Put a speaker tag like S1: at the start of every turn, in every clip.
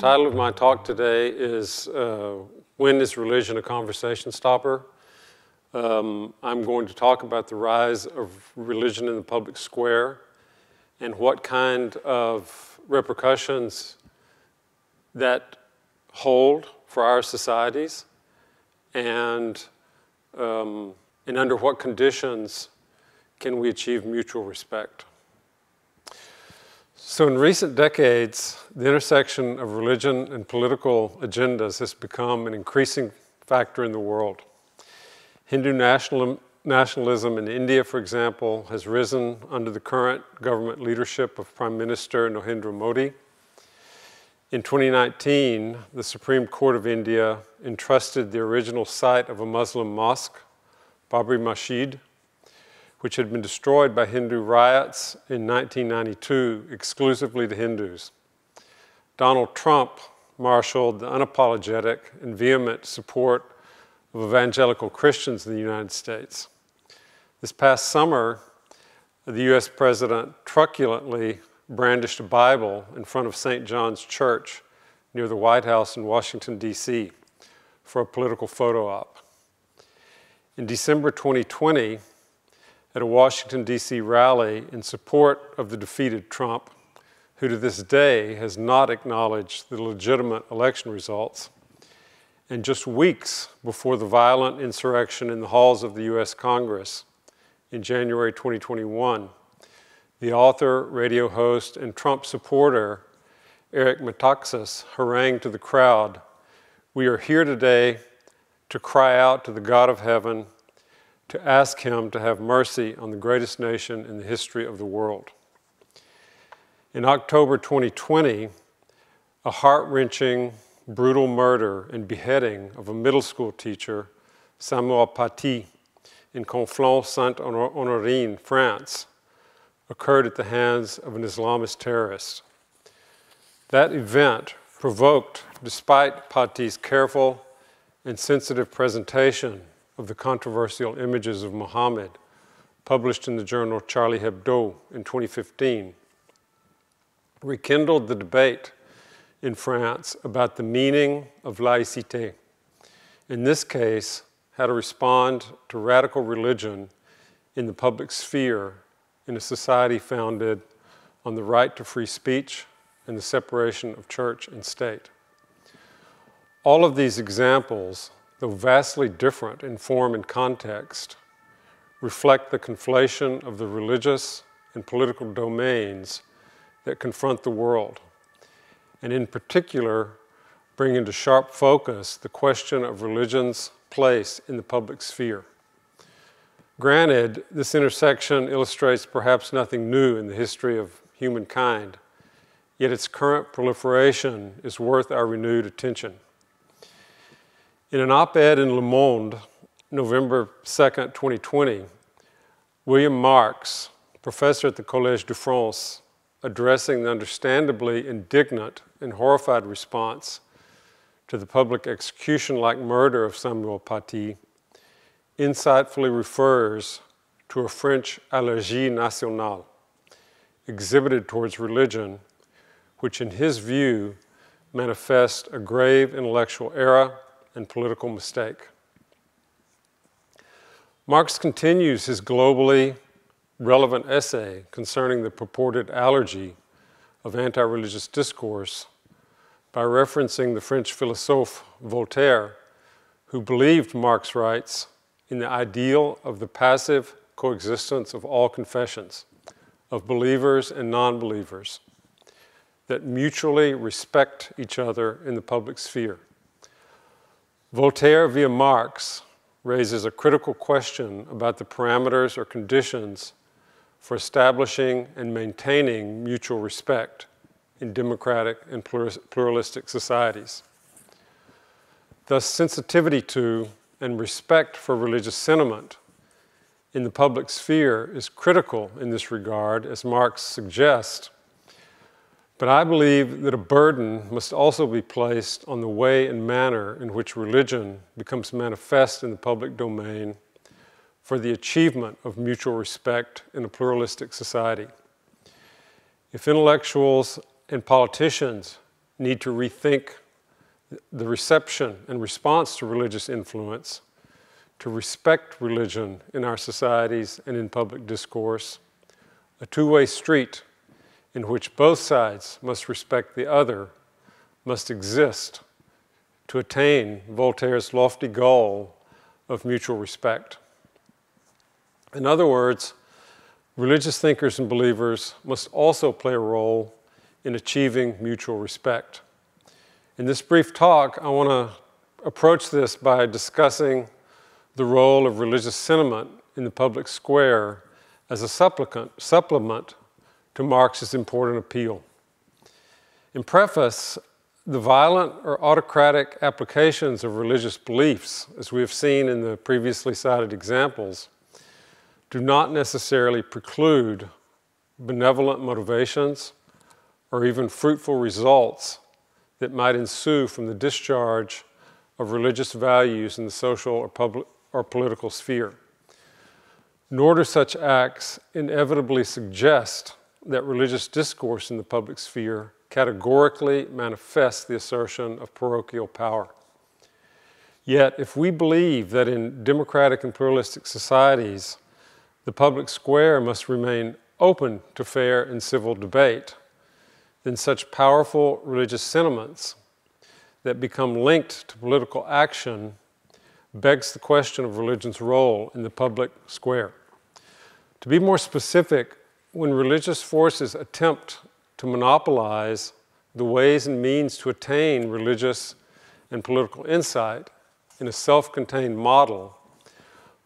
S1: title of my talk today is When is Religion a Conversation Stopper? I'm going to talk about the rise of religion in the public square and what kind of repercussions that hold for our societies and under what conditions can we achieve mutual respect. So in recent decades, the intersection of religion and political agendas has become an increasing factor in the world. Hindu nationalism in India, for example, has risen under the current government leadership of Prime Minister Nohendra Modi. In 2019, the Supreme Court of India entrusted the original site of a Muslim mosque, Babri Masjid, which had been destroyed by Hindu riots in 1992 exclusively to Hindus. Donald Trump marshaled the unapologetic and vehement support of evangelical Christians in the United States. This past summer, the US president truculently brandished a Bible in front of St. John's Church near the White House in Washington, D.C. for a political photo op. In December 2020, at a Washington, D.C. rally in support of the defeated Trump, who to this day has not acknowledged the legitimate election results, and just weeks before the violent insurrection in the halls of the U.S. Congress in January 2021, the author, radio host, and Trump supporter, Eric Metaxas, harangued to the crowd, "We are here today to cry out to the God of heaven, to ask him to have mercy on the greatest nation in the history of the world." In October 2020, a heart-wrenching, brutal murder and beheading of a middle school teacher, Samuel Paty, in Conflans-Sainte-Honorine, France, occurred at the hands of an Islamist terrorist. That event provoked, despite Paty's careful and sensitive presentation of the controversial images of Muhammad, published in the journal Charlie Hebdo in 2015, rekindled the debate in France about the meaning of laïcité. In this case, how to respond to radical religion in the public sphere in a society founded on the right to free speech and the separation of church and state. All of these examples, though vastly different in form and context, reflect the conflation of the religious and political domains that confront the world, and in particular, bring into sharp focus the question of religion's place in the public sphere. Granted, this intersection illustrates perhaps nothing new in the history of humankind, yet its current proliferation is worth our renewed attention. In an op-ed in Le Monde, November 2nd, 2020, William Marx, professor at the Collège de France, addressing the understandably indignant and horrified response to the public execution-like murder of Samuel Paty, insightfully refers to a French allergie nationale exhibited towards religion, which in his view manifests a grave intellectual error and political mistake. Marx continues his globally relevant essay concerning the purported allergy of anti-religious discourse by referencing the French philosophe Voltaire, who believed, Marx writes, in the ideal of the passive coexistence of all confessions, of believers and non-believers, that mutually respect each other in the public sphere. Voltaire, via Marx, raises a critical question about the parameters or conditions for establishing and maintaining mutual respect in democratic and pluralistic societies. Thus, sensitivity to and respect for religious sentiment in the public sphere is critical in this regard, as Marx suggests, but I believe that a burden must also be placed on the way and manner in which religion becomes manifest in the public domain for the achievement of mutual respect in a pluralistic society. If intellectuals and politicians need to rethink the reception and response to religious influence, to respect religion in our societies and in public discourse, a two-way street in which both sides must respect the other, must exist to attain Voltaire's lofty goal of mutual respect. In other words, religious thinkers and believers must also play a role in achieving mutual respect. In this brief talk, I want to approach this by discussing the role of religious sentiment in the public square as a supplement to Marx's important appeal. In preface, the violent or autocratic applications of religious beliefs, as we have seen in the previously cited examples, do not necessarily preclude benevolent motivations or even fruitful results that might ensue from the discharge of religious values in the social or public or political sphere. Nor do such acts inevitably suggest that religious discourse in the public sphere categorically manifests the assertion of parochial power. Yet, if we believe that in democratic and pluralistic societies, the public square must remain open to fair and civil debate, then such powerful religious sentiments that become linked to political action begs the question of religion's role in the public square. To be more specific, when religious forces attempt to monopolize the ways and means to attain religious and political insight in a self-contained model,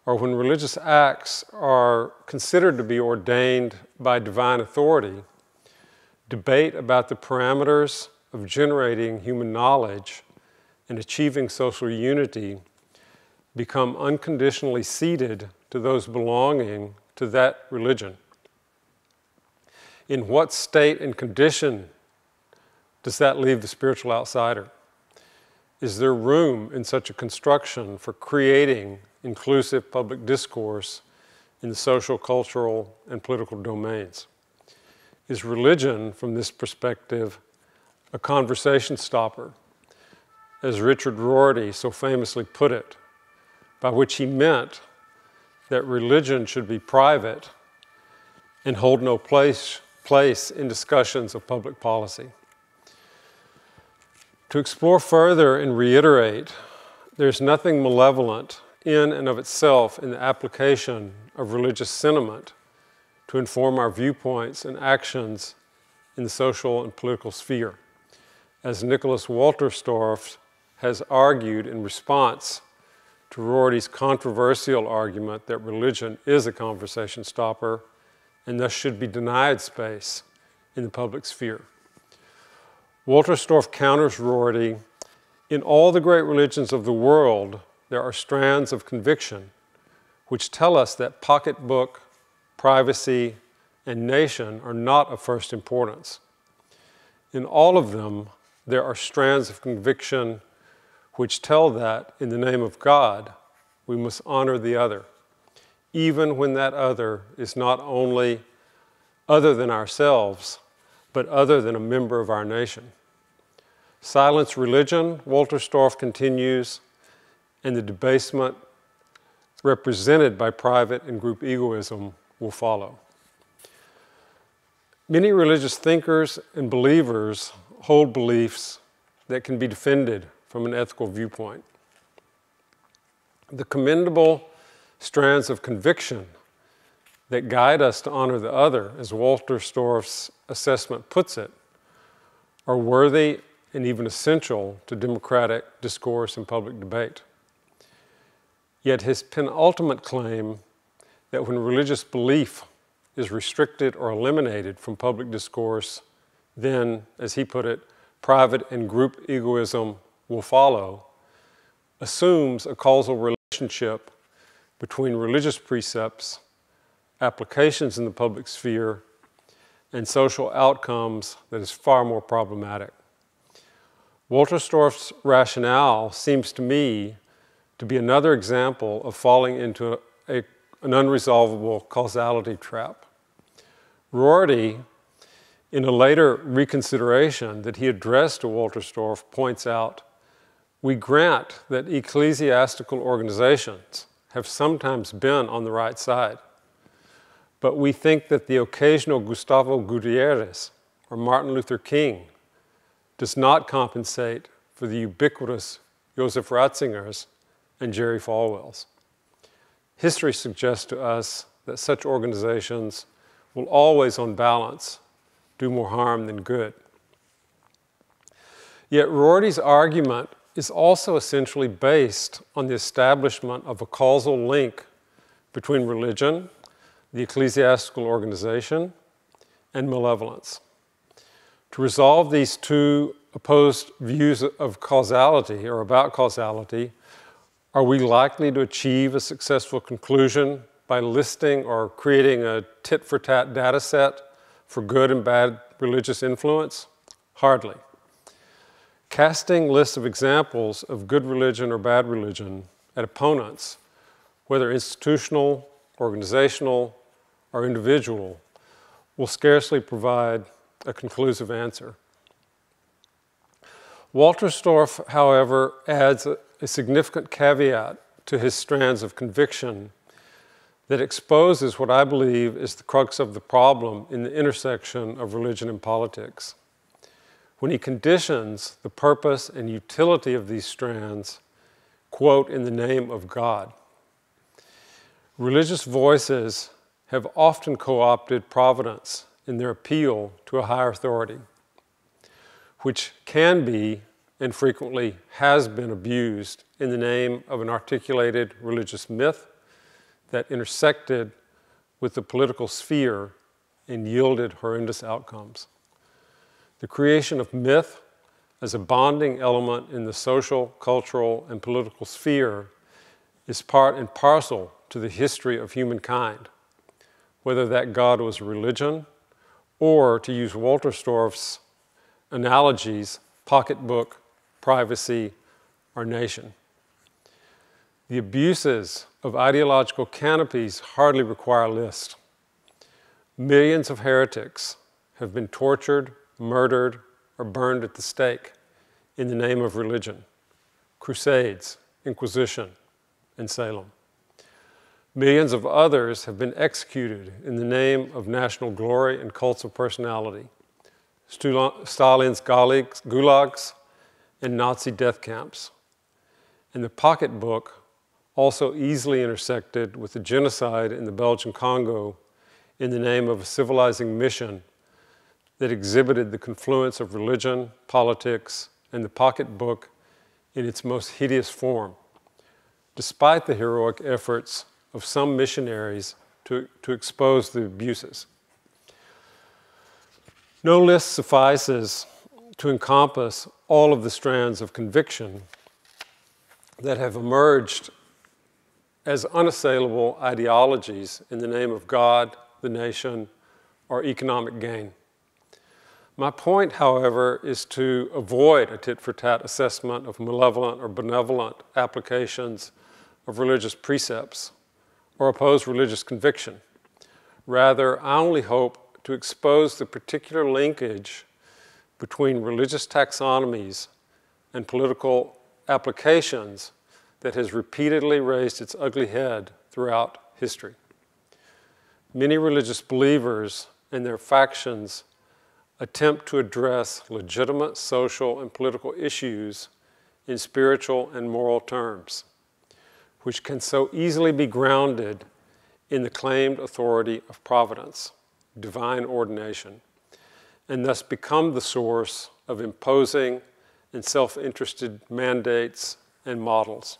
S1: or when religious acts are considered to be ordained by divine authority, debate about the parameters of generating human knowledge and achieving social unity become unconditionally ceded to those belonging to that religion. In what state and condition does that leave the spiritual outsider? Is there room in such a construction for creating inclusive public discourse in the social, cultural, and political domains? Is religion, from this perspective, a conversation stopper, as Richard Rorty so famously put it, by which he meant that religion should be private and hold no place in discussions of public policy? To explore further and reiterate, there's nothing malevolent in and of itself in the application of religious sentiment to inform our viewpoints and actions in the social and political sphere. As Nicholas Wolterstorff has argued in response to Rorty's controversial argument that religion is a conversation stopper and thus should be denied space in the public sphere. Wolterstorff counters Rorty, in all the great religions of the world, there are strands of conviction which tell us that pocketbook, privacy, and nation are not of first importance. In all of them, there are strands of conviction which tell that, in the name of God, we must honor the other, even when that other is not only other than ourselves, but other than a member of our nation. Silence religion, Wolterstorff continues, and the debasement represented by private and group egoism will follow. Many religious thinkers and believers hold beliefs that can be defended from an ethical viewpoint. The commendable strands of conviction that guide us to honor the other, as Wolterstorff's assessment puts it, are worthy and even essential to democratic discourse and public debate. Yet his penultimate claim that when religious belief is restricted or eliminated from public discourse, then, as he put it, private and group egoism will follow, assumes a causal relationship between religious precepts, applications in the public sphere, and social outcomes that is far more problematic. Wolterstorff's rationale seems to me to be another example of falling into an unresolvable causality trap. Rorty, in a later reconsideration that he addressed to Wolterstorff, points out, "We grant that ecclesiastical organizations have sometimes been on the right side, but we think that the occasional Gustavo Gutierrez or Martin Luther King does not compensate for the ubiquitous Joseph Ratzingers and Jerry Falwells. History suggests to us that such organizations will always, on balance, do more harm than good." Yet Rorty's argument is also essentially based on the establishment of a causal link between religion, the ecclesiastical organization, and malevolence. To resolve these two opposed views of causality, or about causality, are we likely to achieve a successful conclusion by listing or creating a tit-for-tat data set for good and bad religious influence? Hardly. Casting lists of examples of good religion or bad religion at opponents, whether institutional, organizational, or individual, will scarcely provide a conclusive answer. Wolterstorff, however, adds a significant caveat to his strands of conviction that exposes what I believe is the crux of the problem in the intersection of religion and politics. When he conditions the purpose and utility of these strands, quote, "in the name of God." Religious voices have often co-opted providence in their appeal to a higher authority, which can be and frequently has been abused in the name of an articulated religious myth that intersected with the political sphere and yielded horrendous outcomes. The creation of myth as a bonding element in the social, cultural, and political sphere is part and parcel to the history of humankind, whether that God was a religion or, to use Wolterstorff's analogies, pocketbook, privacy, or nation. The abuses of ideological canopies hardly require a list. Millions of heretics have been tortured, murdered, or burned at the stake in the name of religion. Crusades, Inquisition, and Salem. Millions of others have been executed in the name of national glory and cults of personality. Stalin's gulags and Nazi death camps. And the pocketbook also easily intersected with the genocide in the Belgian Congo in the name of a civilizing mission that exhibited the confluence of religion, politics, and the pocketbook in its most hideous form, despite the heroic efforts of some missionaries to expose the abuses. No list suffices to encompass all of the strands of conviction that have emerged as unassailable ideologies in the name of God, the nation, or economic gain. My point, however, is to avoid a tit-for-tat assessment of malevolent or benevolent applications of religious precepts or oppose religious conviction. Rather, I only hope to expose the particular linkage between religious taxonomies and political applications that has repeatedly raised its ugly head throughout history. Many religious believers and their factions attempt to address legitimate social and political issues in spiritual and moral terms, which can so easily be grounded in the claimed authority of providence, divine ordination, and thus become the source of imposing and self-interested mandates and models.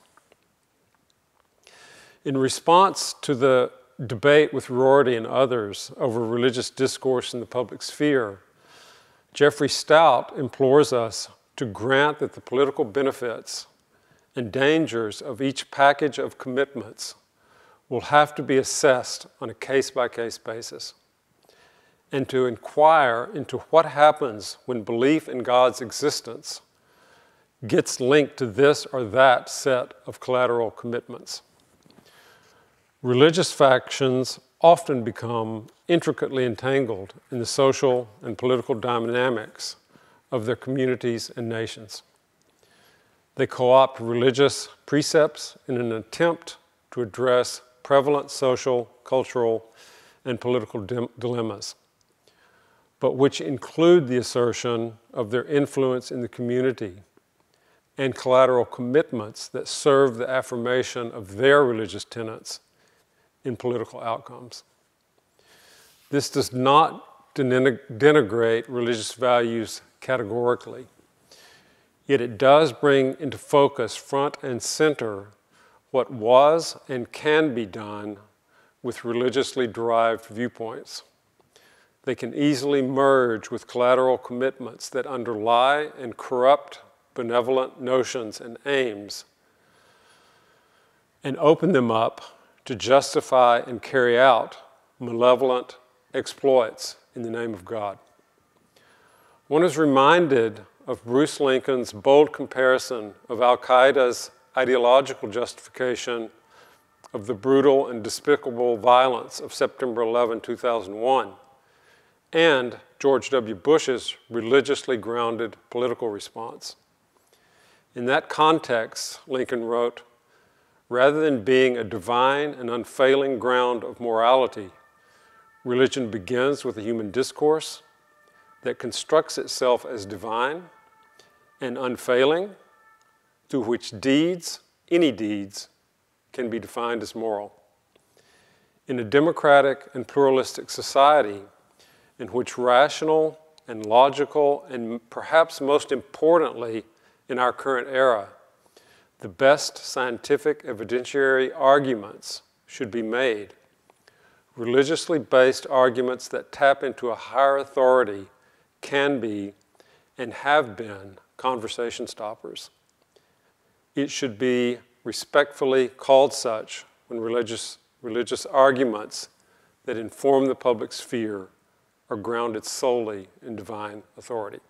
S1: In response to the debate with Rorty and others over religious discourse in the public sphere, Jeffrey Stout implores us to grant that the political benefits and dangers of each package of commitments will have to be assessed on a case-by-case basis, and to inquire into what happens when belief in God's existence gets linked to this or that set of collateral commitments. Religious factions often become intricately entangled in the social and political dynamics of their communities and nations. They co-opt religious precepts in an attempt to address prevalent social, cultural, and political dilemmas, but which include the assertion of their influence in the community and collateral commitments that serve the affirmation of their religious tenets in political outcomes. This does not denigrate religious values categorically, yet it does bring into focus front and center what was and can be done with religiously derived viewpoints. They can easily merge with collateral commitments that underlie and corrupt benevolent notions and aims, and open them up to justify and carry out malevolent exploits in the name of God. One is reminded of Bruce Lincoln's bold comparison of Al-Qaeda's ideological justification of the brutal and despicable violence of September 11, 2001, and George W. Bush's religiously grounded political response. In that context, Lincoln wrote, "Rather than being a divine and unfailing ground of morality, religion begins with a human discourse that constructs itself as divine and unfailing, through which deeds, any deeds, can be defined as moral. In a democratic and pluralistic society in which rational and logical, and perhaps most importantly in our current era, the best scientific evidentiary arguments should be made, religiously based arguments that tap into a higher authority can be and have been conversation stoppers. It should be respectfully called such when religious arguments that inform the public sphere are grounded solely in divine authority."